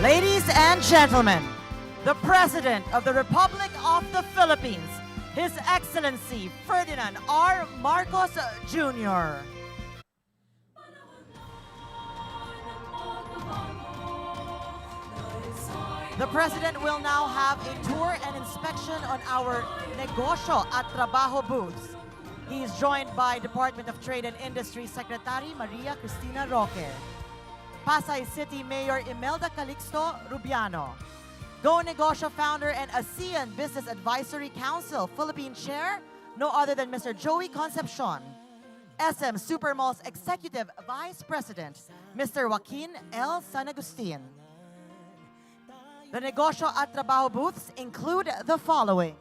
Ladies and gentlemen, the President of the Republic of the Philippines, His Excellency Ferdinand R. Marcos Jr. The President will now have a tour and inspection on our Negosyo at Trabaho booths. He is joined by Department of Trade and Industry Secretary Maria Cristina Roque, Pasay City Mayor Imelda Calixto Rubiano, Go Negosyo founder and ASEAN Business Advisory Council Philippine Chair, no other than Mr. Joey Concepcion, SM Supermalls Executive Vice President, Mr. Joaquin L. San Agustin. The Negosyo at Trabaho booths include the following.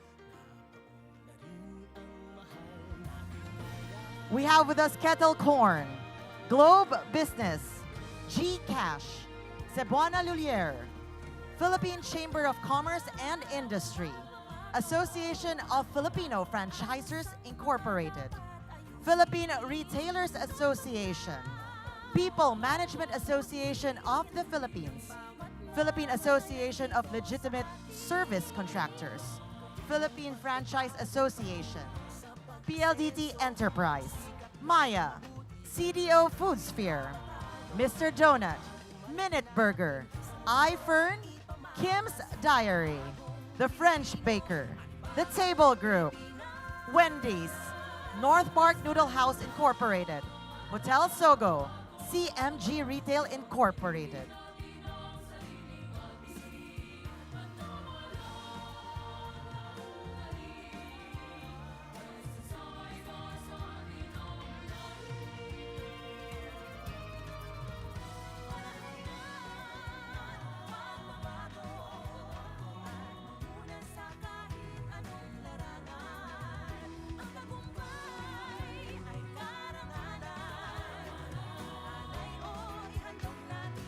We have with us Kettle Corn, Globe Business, Gcash, Cebuana Lulier, Philippine Chamber of Commerce and Industry, Association of Filipino Franchisers Incorporated, Philippine Retailers Association, People Management Association of the Philippines, Philippine Association of Legitimate Service Contractors, Philippine Franchise Association, PLDT Enterprise, Maya, CDO Foodsphere, Mr. Donut, Minute Burger, iFern, Kim's Diary, The French Baker, The Table Group, Wendy's, North Park Noodle House Incorporated, Hotel Sogo, CMG Retail Incorporated.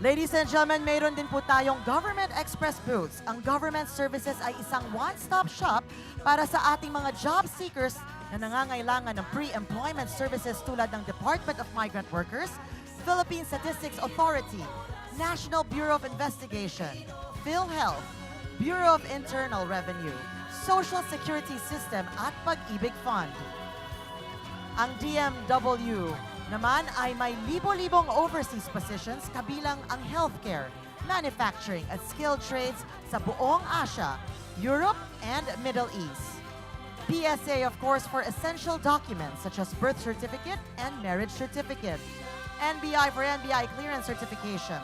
Ladies and gentlemen, mayroon din po tayong Government Express booths. Ang government services ay isang one-stop shop para sa ating mga job seekers na nangangailangan ng pre-employment services tulad ng Department of Migrant Workers, Philippine Statistics Authority, National Bureau of Investigation, PhilHealth, Bureau of Internal Revenue, Social Security System at Pag-ibig Fund. Ang DMW naman ay may libo-libong overseas positions kabilang ang healthcare, manufacturing at skilled trades sa buong Asia, Europe, and Middle East. PSA, of course, for essential documents such as birth certificate and marriage certificate. NBI for NBI clearance certification.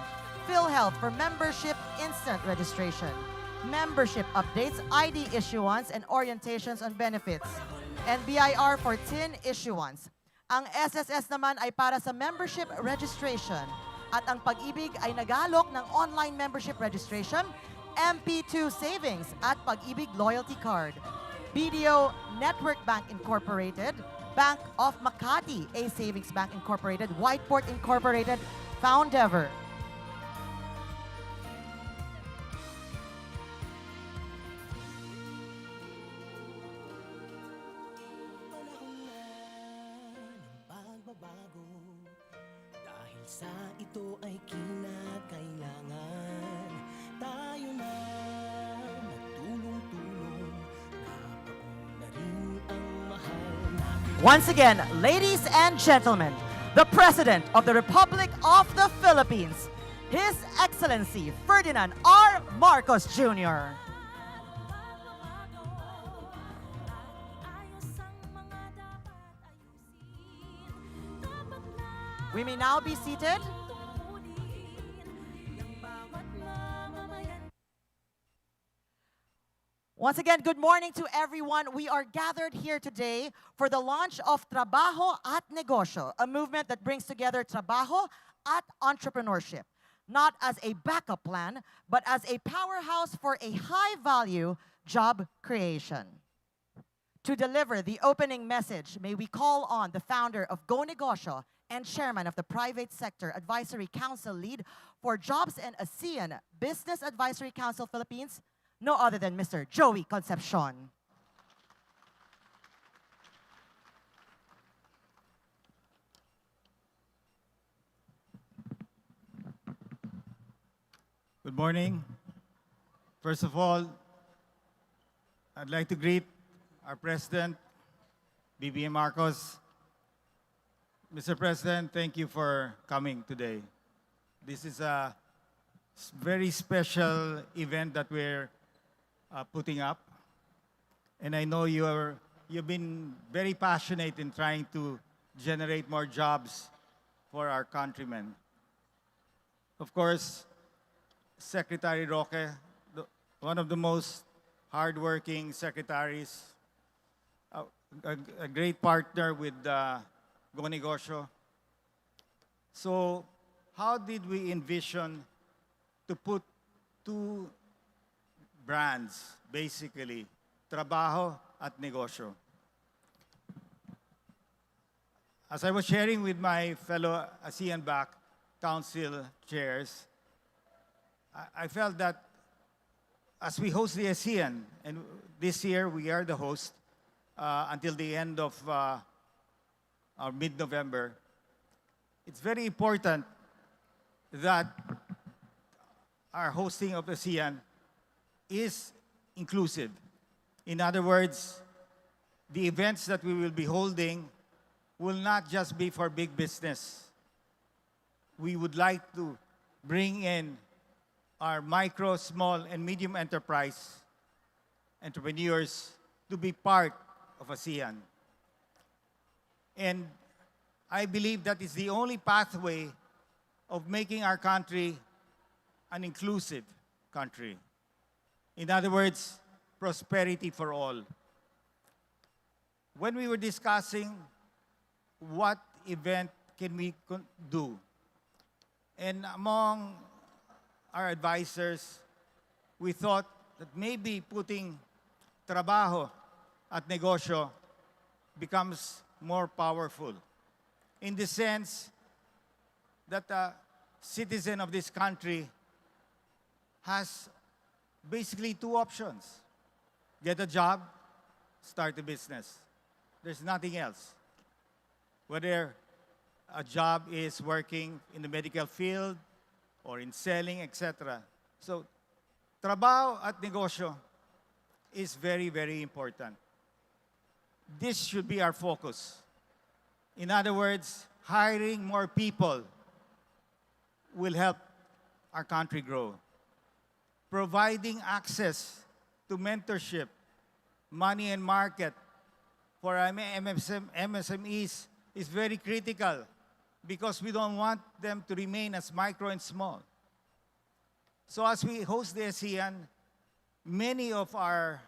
PhilHealth for membership instant registration. Membership updates, ID issuance, and orientations on benefits. NBIR for TIN issuance. Ang SSS naman ay para sa membership registration. At ang Pag-ibig ay nag-aalok ng online membership registration, MP2 savings at Pag-ibig loyalty card. BDO Network Bank Incorporated, Bank of Makati, A Savings Bank Incorporated, Whiteport Incorporated, Foundever. Sa ito ay kinakailangan tayo na magtulong-tulong, napauna rin ang mahal natin. Once again, ladies and gentlemen, the President of the Republic of the Philippines, His Excellency Ferdinand R. Marcos Jr. We may now be seated. Once again, good morning to everyone. We are gathered here today for the launch of Trabaho at Negosyo, a movement that brings together trabajo at entrepreneurship, not as a backup plan, but as a powerhouse for a high-value job creation. To deliver the opening message, may we call on the founder of Go Negosyo and chairman of the Private Sector Advisory Council Lead for Jobs and ASEAN Business Advisory Council Philippines, no other than Mr. Joey Concepcion. Good morning. First of all, I'd like to greet our President, BBM Marcos. Mr. President, thank you for coming today. This is a very special event that we're putting up. And I know you've been very passionate in trying to generate more jobs for our countrymen. Of course, Secretary Roque, one of the most hardworking secretaries, a great partner with Negosyo. So, how did we envision to put two brands, basically, Trabaho at Negosyo? As I was sharing with my fellow ASEAN-back Council chairs, I felt that as we host the ASEAN, and this year we are the host until the end of our mid-November, it's very important that our hosting of ASEAN is inclusive. In other words, the events that we will be holding will not just be for big business. We would like to bring in our micro, small, and medium enterprise entrepreneurs to be part of ASEAN. And I believe that is the only pathway of making our country an inclusive country. In other words, prosperity for all. When we were discussing what event can we do, and among our advisors, we thought that maybe putting Trabaho at Negosyo becomes more powerful in the sense that a citizen of this country has basically two options: get a job, start a business. There's nothing else. Whether a job is working in the medical field or in selling, etc. So, Trabaho at Negosyo is very, very important. This should be our focus. In other words, hiring more people will help our country grow. Providing access to mentorship, money and market for our MSMEs is very critical because we don't want them to remain as micro and small. So as we host the ASEAN, many of our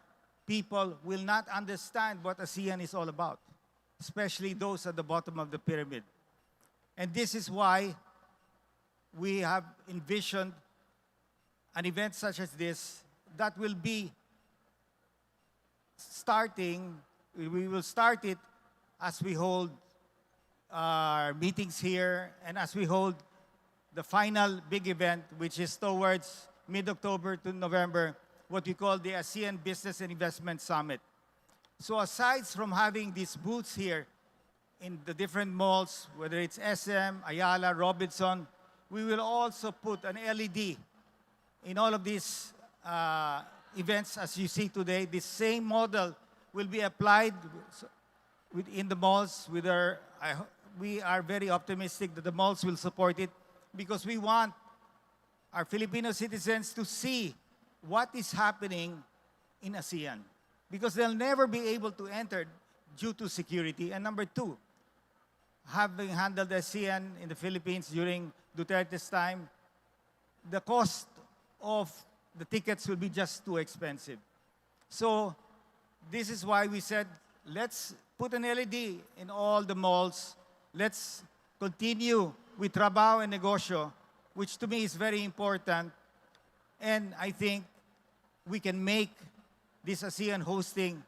people will not understand what ASEAN is all about, especially those at the bottom of the pyramid. And this is why we have envisioned an event such as this that will be starting, we will start it as we hold our meetings here and as we hold the final big event, which is towards mid-October to November, what we call the ASEAN Business and Investment Summit. So aside from having these booths here in the different malls, whether it's SM, Ayala, Robinson, we will also put an LED in all of these events as you see today. This same model will be applied in the malls. We are very optimistic that the malls will support it because we want our Filipino citizens to see what is happening in ASEAN because they'll never be able to enter due to security. And number two, having handled ASEAN in the Philippines during Duterte's time, the cost of the tickets will be just too expensive. So this is why we said, let's put an LED in all the malls. Let's continue with Trabaho and Negosyo, which to me is very important. And I think we can make this ASEAN hosting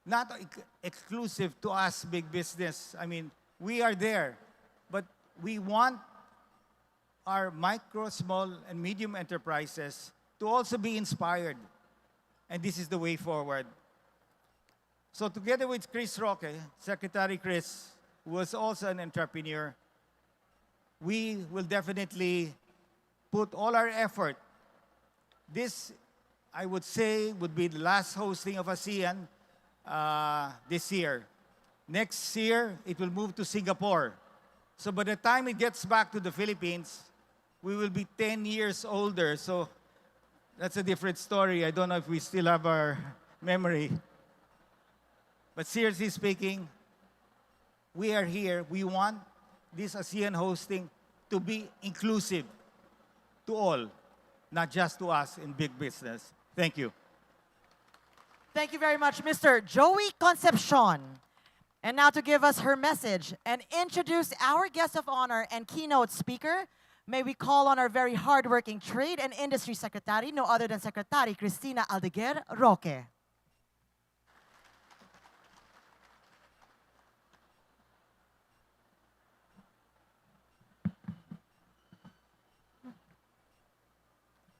not exclusive to us, big business. I mean, we are there, but we want our micro, small, and medium enterprises to also be inspired. And this is the way forward. So together with Chris Roque, Secretary Chris, who was also an entrepreneur, we will definitely put all our effort This, I would say, would be the last hosting of ASEAN this year. Next year, it will move to Singapore. So by the time it gets back to the Philippines, we will be 10 years older. So that's a different story. I don't know if we still have our memory. But seriously speaking, we are here. We want this ASEAN hosting to be inclusive to all, not just to us in big business. Thank you. Thank you very much, Mr. Joey Concepcion. And now to give us her message and introduce our guest of honor and keynote speaker, may we call on our very hardworking Trade and Industry Secretary, no other than Secretary Cristina Aldeguer Roque.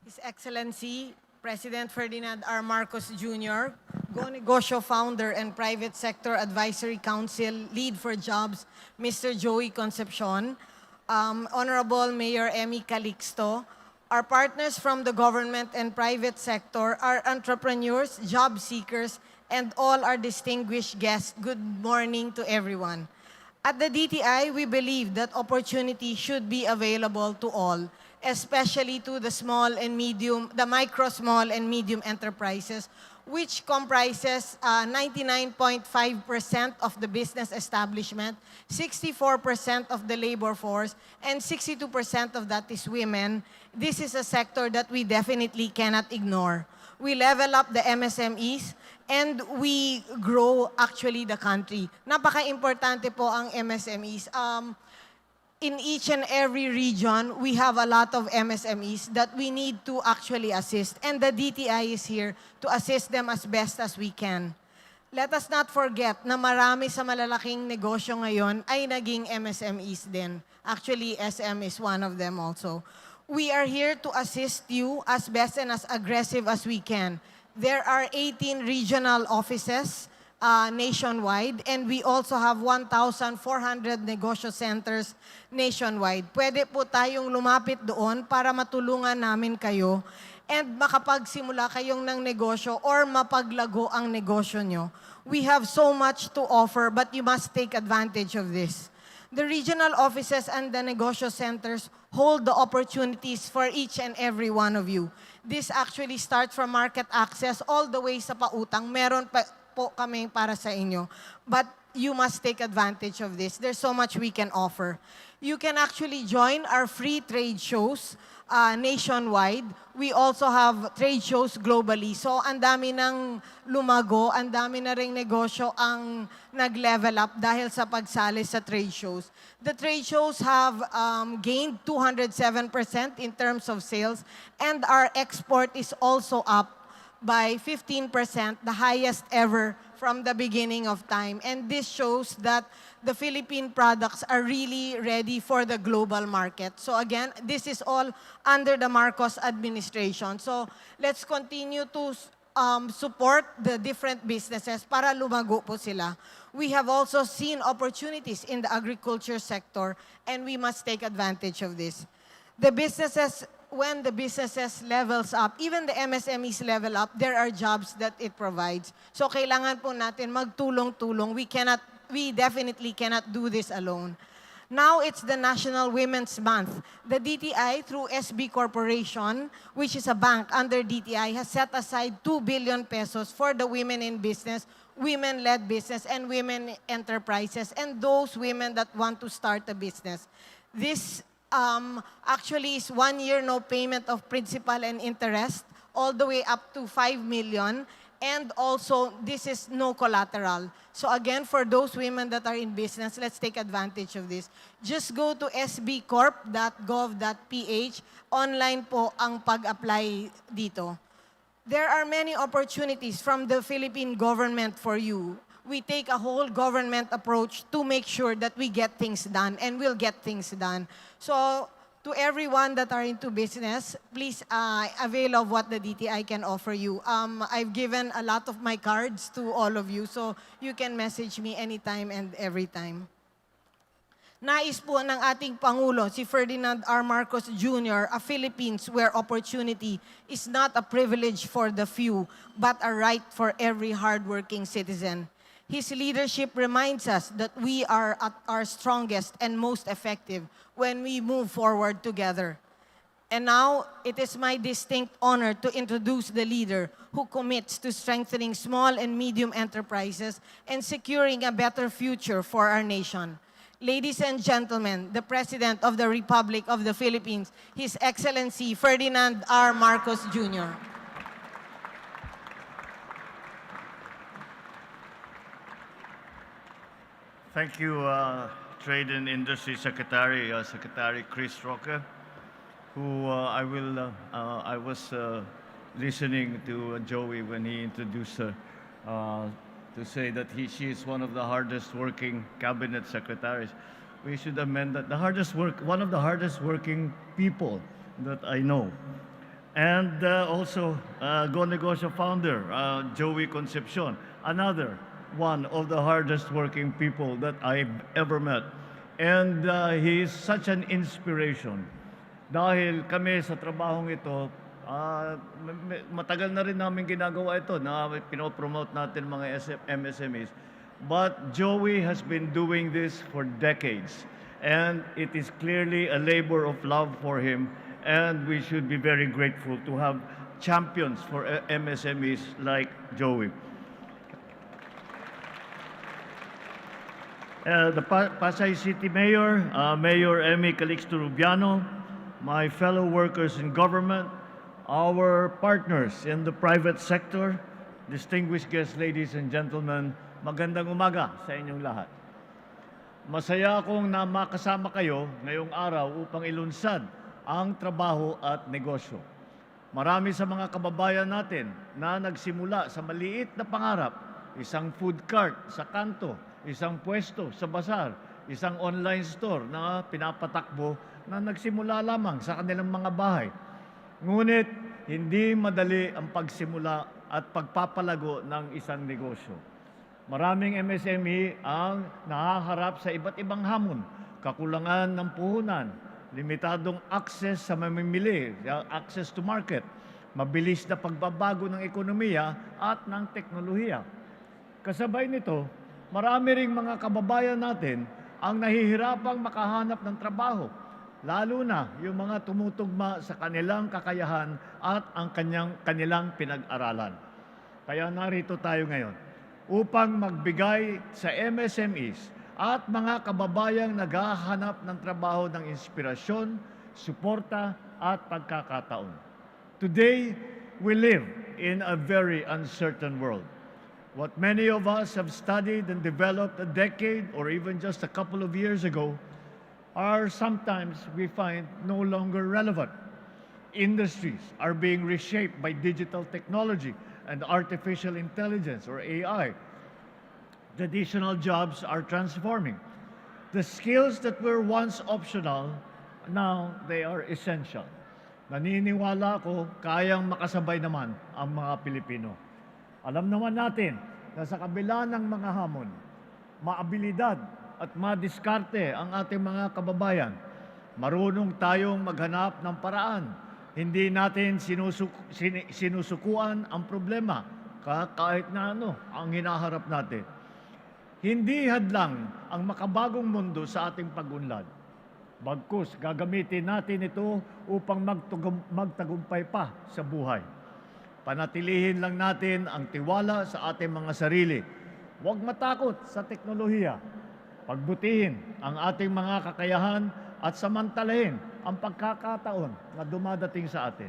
His Excellency, President Ferdinand R. Marcos Jr., Go Negosyo founder and Private Sector Advisory Council Lead for Jobs, Mr. Joey Concepcion, Honorable Mayor Emmy Calixto, our partners from the government and private sector, our entrepreneurs, job seekers, and all our distinguished guests, good morning to everyone. At the DTI, we believe that opportunity should be available to all, especially to the micro, small, and medium enterprises, which comprises 99.5% of the business establishment, 64% of the labor force, and 62% of that is women. This is a sector that we definitely cannot ignore. We level up the MSMEs, and we grow actually the country. Napaka-importante po ang MSMEs. In each and every region, we have a lot of MSMEs that we need to actually assist. And the DTI is here to assist them as best as we can. Let us not forget na marami sa malalaking negosyo ngayon ay naging MSMEs din. Actually, SM is one of them also. We are here to assist you as best and as aggressive as we can. There are 18 regional offices nationwide, and we also have 1,400 negosyo centers nationwide. Pwede po tayong lumapit doon para matulungan namin kayo and makapagsimula kayong ng negosyo or mapaglago ang negosyo nyo. We have so much to offer, but you must take advantage of this. The regional offices and the negosyo centers hold the opportunities for each and every one of you. This actually starts from market access all the way sa pautang. Meron pa po kami para sa inyo. But you must take advantage of this. There's so much we can offer. You can actually join our free trade shows nationwide. We also have trade shows globally. So ang dami ng lumago, ang dami na ring negosyo ang nag-level up dahil sa pagsali sa trade shows. The trade shows have gained 207% in terms of sales, and our export is also up by 15%, the highest ever from the beginning of time. And this shows that the Philippine products are really ready for the global market. So again, this is all under the Marcos administration. So let's continue to support the different businesses para lumago po sila. We have also seen opportunities in the agriculture sector, and we must take advantage of this. The businesses, when the businesses levels up, even the MSMEs level up, there are jobs that it provides. So kailangan po natin magtulong-tulong. We definitely cannot do this alone. Now it's the National Women's Month. The DTI, through SB Corporation, which is a bank under DTI, has set aside 2 billion pesos for the women in business, women-led business, and women enterprises, and those women that want to start a business. This actually is 1 year no payment of principal and interest, all the way up to 5 million. And also, this is no collateral. So again, for those women that are in business, let's take advantage of this. Just go to sbcorp.gov.ph. Online po ang pag-apply dito. There are many opportunities from the Philippine government for you. We take a whole government approach to make sure that we get things done, and we'll get things done. So to everyone that are into business, please avail of what the DTI can offer you. I've given a lot of my cards to all of you, so you can message me anytime and every time. Nais po ng ating Pangulo, si Ferdinand R. Marcos Jr., a Philippines where opportunity is not a privilege for the few, but a right for every hardworking citizen. His leadership reminds us that we are at our strongest and most effective when we move forward together. And now, it is my distinct honor to introduce the leader who commits to strengthening small and medium enterprises and securing a better future for our nation. Ladies and gentlemen, the President of the Republic of the Philippines, His Excellency Ferdinand R. Marcos Jr. Thank you, Trade and Industry Secretary, Secretary Chris Roque, who I was listening to Joey when he introduced her to say that she is one of the hardest working cabinet secretaries. We should amend that one of the hardest working people that I know. And also Negosyo founder, Joey Concepcion, another one of the hardest working people that I've ever met. And he is such an inspiration. Dahil kami sa trabahong ito, matagal na rin namin ginagawa ito na pinopromote natin mga MSMEs. But Joey has been doing this for decades. And it is clearly a labor of love for him. And we should be very grateful to have champions for MSMEs like Joey. The Pasay City Mayor, Mayor Emmy Calixto Rubiano, my fellow workers in government, our partners in the private sector, distinguished guests, ladies and gentlemen, magandang umaga sa inyong lahat. Masaya akong na makasama kayo ngayong araw upang ilunsad ang trabaho at negosyo. Marami sa mga kababayan natin na nagsimula sa maliit na pangarap, isang food cart sa kanto, isang pwesto sa basar, isang online store na pinapatakbo na nagsimula lamang sa kanilang mga bahay. Ngunit hindi madali ang pagsimula at pagpapalago ng isang negosyo. Maraming MSME ang nahaharap sa iba't ibang hamon, kakulangan ng puhunan, limitadong access sa mamimili, access to market, mabilis na pagbabago ng ekonomiya at ng teknolohiya. Kasabay nito, marami ring mga kababayan natin ang nahihirapang makahanap ng trabaho, lalo na yung mga tumutugma sa kanilang kakayahan at ang kanilang pinag-aralan. Kaya narito tayo ngayon upang magbigay sa MSMEs at mga kababayang naghahanap ng trabaho ng inspirasyon, suporta at pagkakataon. Today, we live in a very uncertain world. What many of us have studied and developed a decade or even just a couple of years ago are sometimes we find no longer relevant. Industries are being reshaped by digital technology and artificial intelligence or AI. Traditional jobs are transforming. The skills that were once optional, now they are essential. Naniniwala ako kayang makasabay naman ang mga Pilipino. Alam naman natin na sa kabila ng mga hamon, maabilidad at madiskarte ang ating mga kababayan. Marunong tayong maghanap ng paraan. Hindi natin sinusukuan ang problema kahit na ano ang hinaharap natin. Hindi hadlang ang makabagong mundo sa ating pag-unlad. Bagkus, gagamitin natin ito upang magtagumpay pa sa buhay. Panatilihin lang natin ang tiwala sa ating mga sarili. Huwag matakot sa teknolohiya. Pagbutihin ang ating mga kakayahan at samantalahin ang pagkakataon na dumadating sa atin.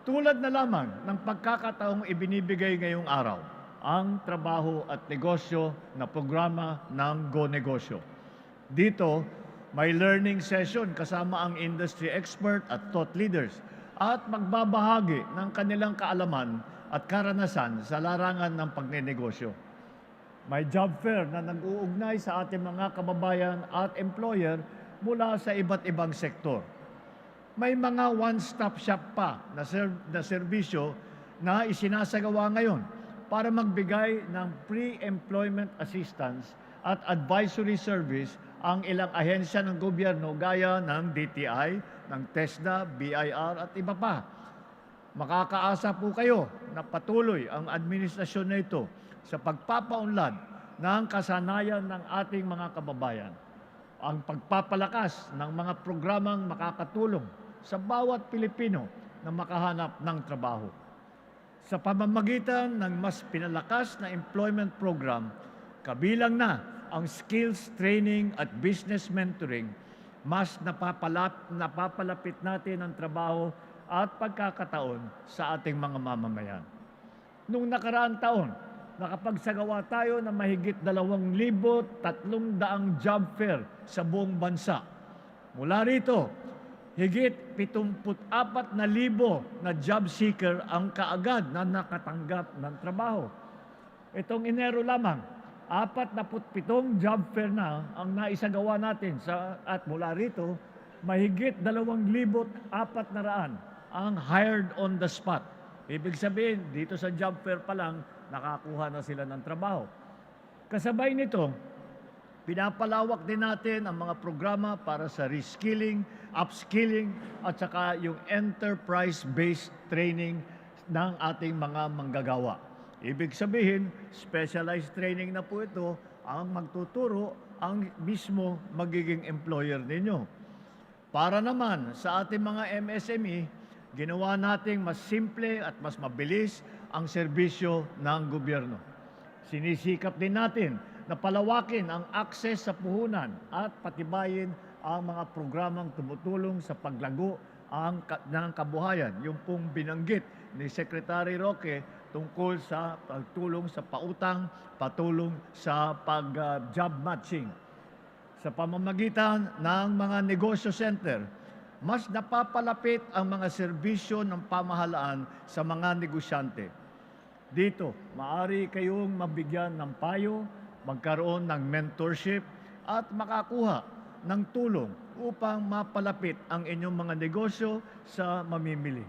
Tulad na lamang ng pagkakataong ibinibigay ngayong araw, ang trabaho at negosyo na programa ng Negosyo. Dito, may learning session kasama ang industry expert at thought leaders at magbabahagi ng kanilang kaalaman at karanasan sa larangan ng pagnenegosyo. May job fair na nag-uugnay sa ating mga kababayan at employer mula sa iba't ibang sektor. May mga one-stop shop pa na serbisyo na isinasagawa ngayon para magbigay ng pre-employment assistance at advisory service ang ilang ahensya ng gobyerno gaya ng DTI, ng TESDA, BIR at iba pa. Makakaasa po kayo na patuloy ang administrasyon na ito sa pagpapaunlad ng kasanayan ng ating mga kababayan. Ang pagpapalakas ng mga programang makakatulong sa bawat Pilipino na makahanap ng trabaho. Sa pamamagitan ng mas pinalakas na employment program, kabilang na ang skills training at business mentoring, mas napapalapit natin ang trabaho at pagkakataon sa ating mga mamamayan. Noong nakaraang taon, nakapagsagawa tayo ng mahigit 2,300 job fair sa buong bansa. Mula rito, higit 74,000 na job seeker ang kaagad na nakatanggap ng trabaho. Itong Enero lamang, 47 job fair na ang naisagawa natin at mula rito, mahigit 2,400 ang hired on the spot. Ibig sabihin, dito sa job fair pa lang, nakakuha na sila ng trabaho. Kasabay nito, pinapalawak din natin ang mga programa para sa reskilling, upskilling, at saka yung enterprise-based training ng ating mga manggagawa. Ibig sabihin, specialized training na po ito ang magtuturo ang mismo magiging employer ninyo. Para naman sa ating mga MSME, ginawa nating mas simple at mas mabilis ang serbisyo ng gobyerno. Sinisikap din natin na palawakin ang access sa puhunan at patibayin ang mga programang tumutulong sa paglago ng kabuhayan. Yung pong binanggit ni Secretary Roque tungkol sa pagtulong sa pautang, patulong sa pag-job matching. Sa pamamagitan ng mga negosyo center, mas napapalapit ang mga serbisyo ng pamahalaan sa mga negosyante. Dito, maaari kayong mabigyan ng payo, magkaroon ng mentorship at makakuha ng tulong upang mapalapit ang inyong mga negosyo sa mamimili.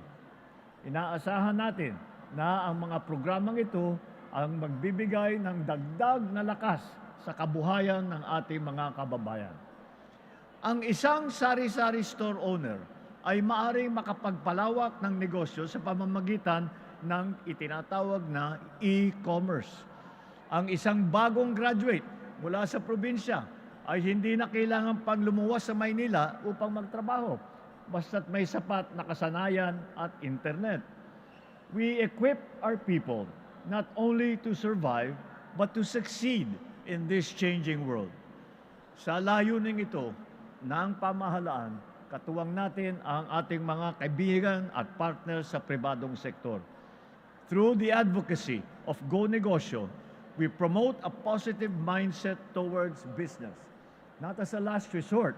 Inaasahan natin na ang mga programang ito ang magbibigay ng dagdag na lakas sa kabuhayan ng ating mga kababayan. Ang isang sari-sari store owner ay maaaring makapagpalawak ng negosyo sa pamamagitan ng itinatawag na e-commerce. Ang isang bagong graduate mula sa probinsya ay hindi na kailangan pang lumuwas sa Maynila upang magtrabaho, basta't may sapat na kasanayan at internet. We equip our people not only to survive, but to succeed in this changing world. Sa layuning ito ng pamahalaan, katuwang natin ang ating mga kaibigan at partners sa pribadong sektor. Through the advocacy of Go Negosyo, we promote a positive mindset towards business, not as a last resort,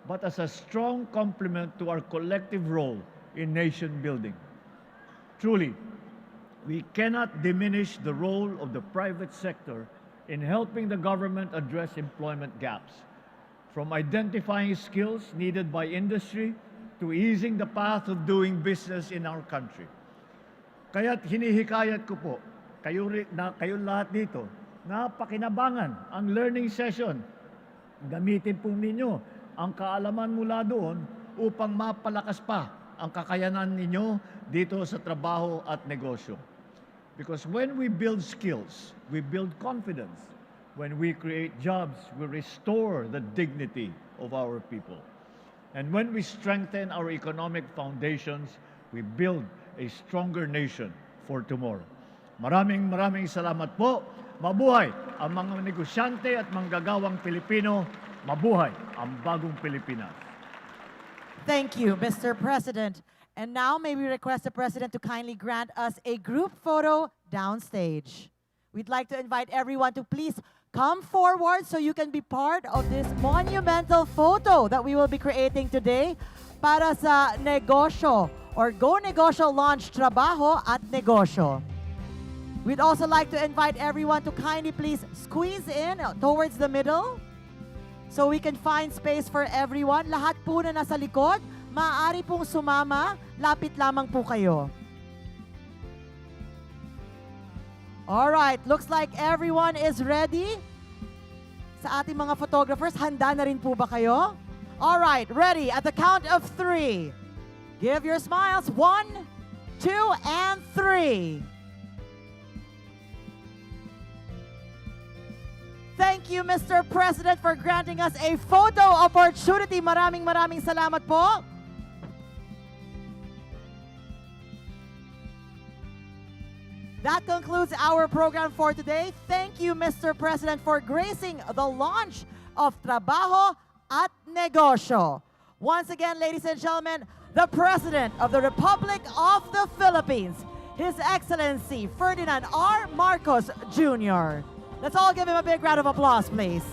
but as a strong complement to our collective role in nation building. Truly, we cannot diminish the role of the private sector in helping the government address employment gaps, from identifying skills needed by industry to easing the path of doing business in our country. Kaya't hinihikayat ko po, kayo lahat dito, na pakinabangan ang learning session. Gamitin po ninyo ang kaalaman mula doon upang mapalakas pa ang kakayanan ninyo dito sa trabaho at negosyo. Because when we build skills, we build confidence. When we create jobs, we restore the dignity of our people. And when we strengthen our economic foundations, we build a stronger nation for tomorrow. Maraming salamat po. Mabuhay ang mga negosyante at manggagawang Pilipino. Mabuhay ang bagong Pilipinas. Thank you, Mr. President. And now may we request the President to kindly grant us a group photo downstage. We'd like to invite everyone to please come forward so you can be part of this monumental photo that we will be creating today para sa Negosyo or Go Negosyo launch Trabaho at Negosyo. We'd also like to invite everyone to kindly please squeeze in towards the middle so we can find space for everyone. Lahat po na nasa likod, maaari pong sumama, lapit lamang po kayo. All right, looks like everyone is ready. Sa ating mga photographers, handa na rin po ba kayo? All right, ready at the count of 3. Give your smiles. 1, 2, and 3. Thank you, Mr. President, for granting us a photo opportunity. Maraming salamat po. That concludes our program for today. Thank you, Mr. President, for gracing the launch of Trabaho at Negosyo. Once again, ladies and gentlemen, the President of the Republic of the Philippines, His Excellency Ferdinand R. Marcos Jr. Let's all give him a big round of applause, please.